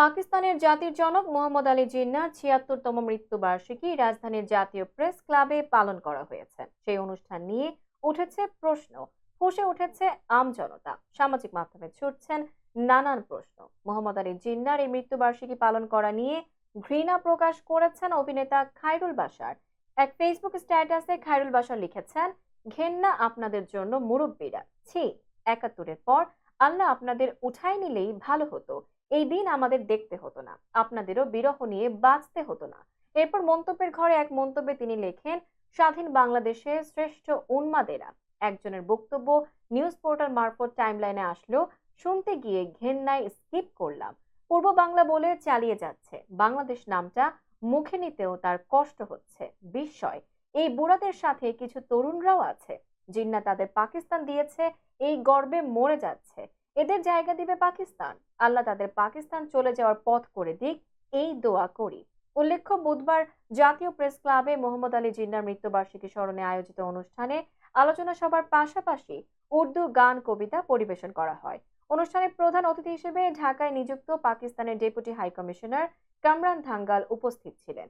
পাকিস্তানের জাতির জনক মোহাম্মদ আলী জিন্নাহর ৭৬তম মৃত্যুবার্ষিকী রাজধানীর জাতীয় প্রেস ক্লাবে পালন করা হয়েছে। সেই অনুষ্ঠান নিয়ে উঠেছে প্রশ্ন, ফুঁসে উঠেছে আমজনতা, সামাজিক মাধ্যমে ছুটছেন নানান প্রশ্ন। মোহাম্মদ আলী জিন্নাহর এই মৃত্যুবার্ষিকী পালন করা নিয়ে ঘৃণা প্রকাশ করেছেন অভিনেতা খায়রুল বাশার। এক ফেসবুক স্ট্যাটাসে খায়রুল বাশার লিখেছেন, ঘেন্না আপনাদের জন্য মুরব্বীরা, ছি, ৭১-এর পর আল্লাহ আপনাদের উঠায় নিলেই ভালো হতো, এই দিন আমাদের দেখতে হতো না, আপনাদেরও বিরহ নিয়ে বাঁচতে হতো না। এরপর মন্তব্যের ঘরে এক মন্তব্যে তিনি লেখেন, স্বাধীন বাংলাদেশের শ্রেষ্ঠ উন্মাদেরা। একজনের বক্তব্য নিউজ পোর্টাল মারফত টাইমলাইনে আসলো, শুনতে গিয়ে ঘেন্নায় স্কিপ করলাম। পূর্ব বাংলা বলে চালিয়ে যাচ্ছে, বাংলাদেশ নামটা মুখে নিতেও তার কষ্ট হচ্ছে, বিস্ময়। এই বুড়াদের সাথে কিছু তরুণরাও আছে। জিন্নাহ তাদের পাকিস্তান দিয়েছে, এই গর্বে মরে যাচ্ছে। এদের জায়গা দিবে পাকিস্তান, আল্লাহ তাদের পাকিস্তান চলে যাওয়ার পথ করে দিক, এই দোয়া করি। উল্লেখ্য, বুধবার জাতীয় প্রেস ক্লাবে মোহাম্মদ আলী জিন্নাহর মৃত্যুবার্ষিকী স্মরণে আয়োজিত অনুষ্ঠানে আলোচনা সভার পাশাপাশি উর্দু গান কবিতা পরিবেশন করা হয়। অনুষ্ঠানে প্রধান অতিথি হিসেবে ঢাকায় নিযুক্ত পাকিস্তানের deputy high commissioner Kamran Dhangal উপস্থিত ছিলেন।